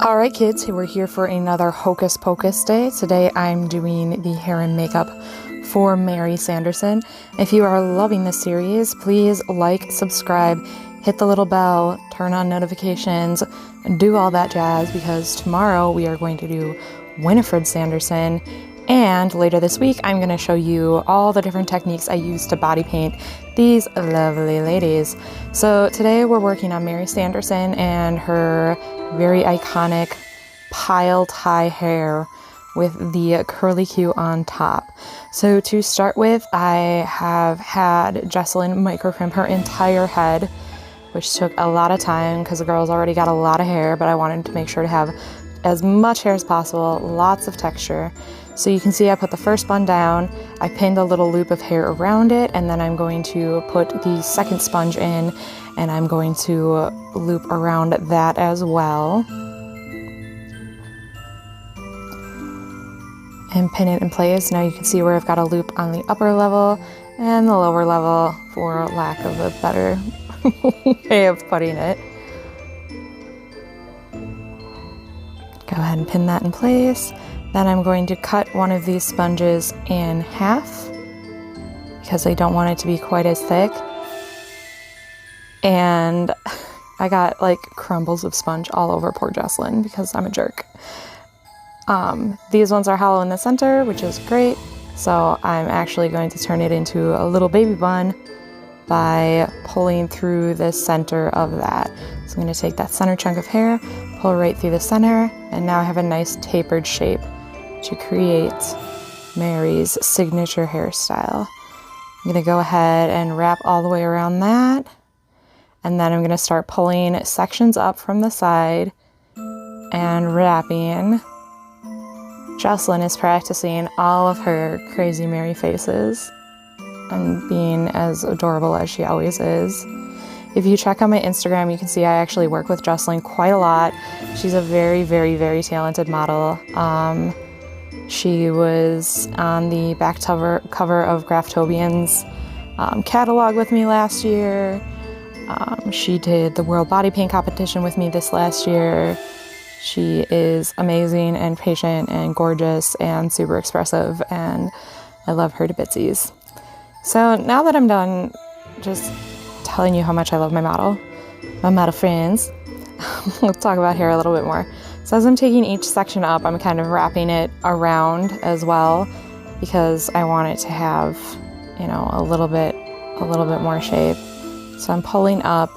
All right, kids, we're here for another Hocus Pocus day. Today I'm doing the hair and makeup for Mary Sanderson. If you are loving this series, please like, subscribe, hit the little bell, turn on notifications, and do all that jazz, because tomorrow we are going to do Winifred Sanderson. And later this week, I'm going to show you all the different techniques I use to body paint these lovely ladies. So today we're working on Mary Sanderson and her very iconic pile tie hair with the curly Q on top. So to start with, I have had Jessalyn microcrimp her entire head, which took a lot of time because the girl's already got a lot of hair, but I wanted to make sure to have as much hair as possible, lots of texture. So you can see I put the first bun down, I pinned a little loop of hair around it, and then I'm going to put the second sponge in, and I'm going to loop around that as well. And pin it in place. Now you can see where I've got a loop on the upper level and the lower level, for lack of a better way of putting it. Go ahead and pin that in place. Then I'm going to cut one of these sponges in half because I don't want it to be quite as thick. And I got like crumbles of sponge all over poor Jessalyn because I'm a jerk. These ones are hollow in the center, which is great. So I'm actually going to turn it into a little baby bun by pulling through the center of that. So I'm going to take that center chunk of hair, pull right through the center, and now I have a nice tapered shape to create Mary's signature hairstyle. I'm going to go ahead and wrap all the way around that, and then I'm going to start pulling sections up from the side and wrapping. Jessalyn is practicing all of her crazy Mary faces and being as adorable as she always is. If you check out my Instagram, you can see I actually work with Jessalyn quite a lot. She's a very, very, very talented model. She was on the back cover of Graftobian's catalog with me last year. She did the World Body Paint Competition with me this last year. She is amazing and patient and gorgeous and super expressive, and I love her to bitsies. So now that I'm done just telling you how much I love my model friends, let's talk about hair a little bit more. So as I'm taking each section up, I'm kind of wrapping it around as well, because I want it to have, you know, a little bit more shape. So I'm pulling up,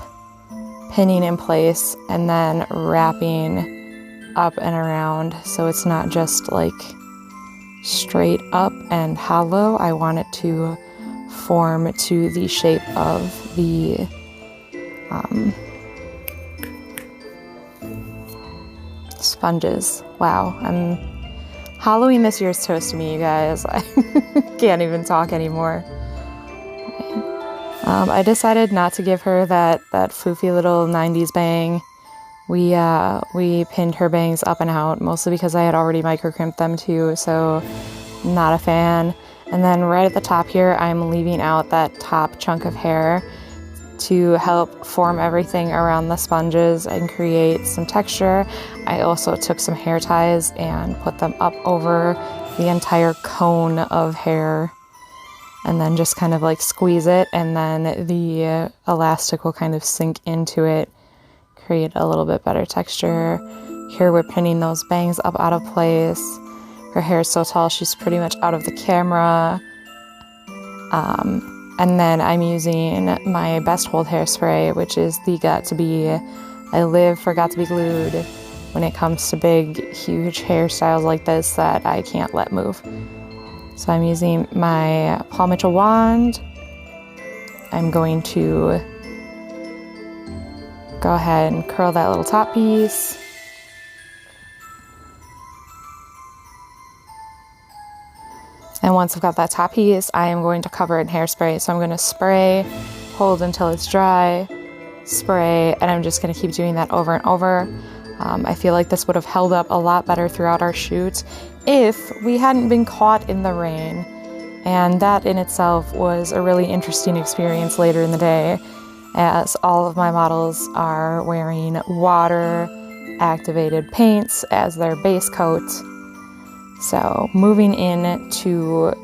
pinning in place, and then wrapping up and around, so it's not just like straight up and hollow. I want it to form to the shape of the sponges. Wow, I'm hollowing this year's toast to me, you guys. I can't even talk anymore. I decided not to give her that foofy little 90s bang. We pinned her bangs up and out, mostly because I had already microcrimped them too, so not a fan. And then right at the top here, I'm leaving out that top chunk of hair to help form everything around the sponges and create some texture. I also took some hair ties and put them up over the entire cone of hair, and then just kind of like squeeze it, and then the elastic will kind of sink into it, create a little bit better texture. Here we're pinning those bangs up out of place. Her hair is so tall, she's pretty much out of the camera. And then I'm using my best hold hairspray, which is the Got2b. I live for Got2b Glued when it comes to big, huge hairstyles like this that I can't let move. So I'm using my Paul Mitchell wand. I'm going to go ahead and curl that little top piece. And once I've got that top piece, I am going to cover it in hairspray. So I'm going to spray, hold until it's dry, spray, and I'm just going to keep doing that over and over. I feel like this would have held up a lot better throughout our shoot if we hadn't been caught in the rain. And that in itself was a really interesting experience later in the day, as all of my models are wearing water activated paints as their base coat. So moving in to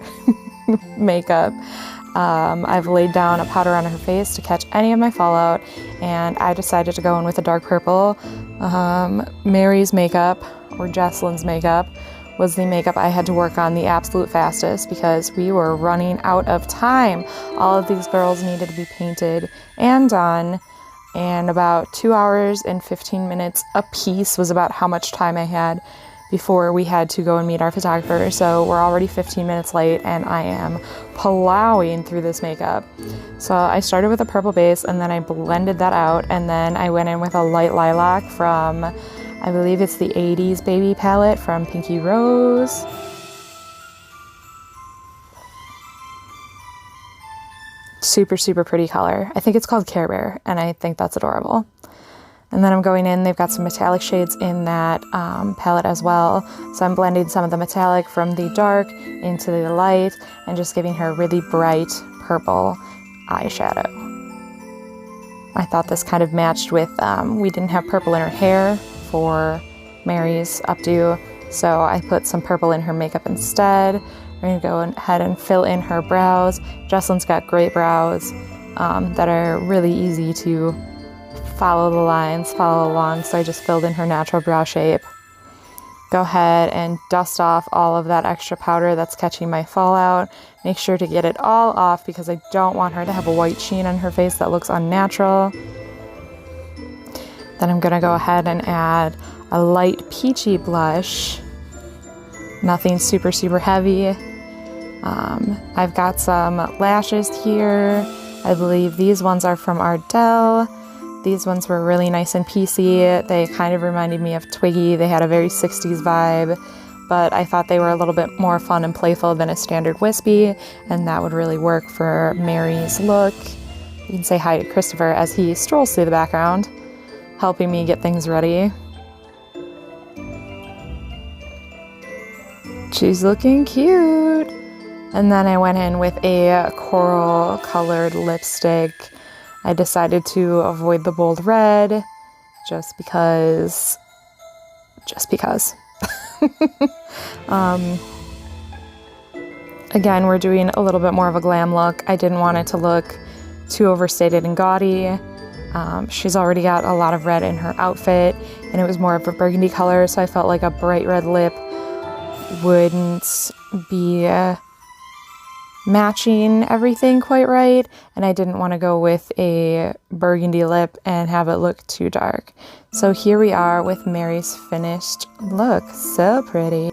makeup, I've laid down a powder on her face to catch any of my fallout, and I decided to go in with a dark purple. Mary's makeup, or Jesslyn's makeup, was the makeup I had to work on the absolute fastest because we were running out of time. All of these girls needed to be painted and done, and about 2 hours and 15 minutes a piece was about how much time I had before we had to go and meet our photographer. So we're already 15 minutes late and I am plowing through this makeup. So I started with a purple base and then I blended that out, and then I went in with a light lilac from, I believe it's the 80s Baby palette from Pinky Rose. Super, super pretty color. I think it's called Care Bear, and I think that's adorable. And then I'm going in, they've got some metallic shades in that palette as well. So I'm blending some of the metallic from the dark into the light and just giving her a really bright purple eyeshadow. I thought this kind of matched with, we didn't have purple in her hair for Mary's updo, so I put some purple in her makeup instead. We're gonna go ahead and fill in her brows. Jesslyn's got great brows that are really easy to follow the lines, follow along, so I just filled in her natural brow shape. Go ahead and dust off all of that extra powder that's catching my fallout. Make sure to get it all off because I don't want her to have a white sheen on her face that looks unnatural. Then I'm gonna go ahead and add a light peachy blush. Nothing super, super heavy. I've got some lashes here. I believe these ones are from Ardell. These ones were really nice and piecey. They kind of reminded me of Twiggy. They had a very 60s vibe, but I thought they were a little bit more fun and playful than a standard wispy, and that would really work for Mary's look. You can say hi to Christopher as he strolls through the background, helping me get things ready. She's looking cute. And then I went in with a coral colored lipstick. I decided to avoid the bold red just because. Again, we're doing a little bit more of a glam look. I didn't want it to look too overstated and gaudy. She's already got a lot of red in her outfit, and it was more of a burgundy color, so I felt like a bright red lip wouldn't be matching everything quite right, and I didn't want to go with a burgundy lip and have it look too dark. So here we are with Mary's finished look. So pretty.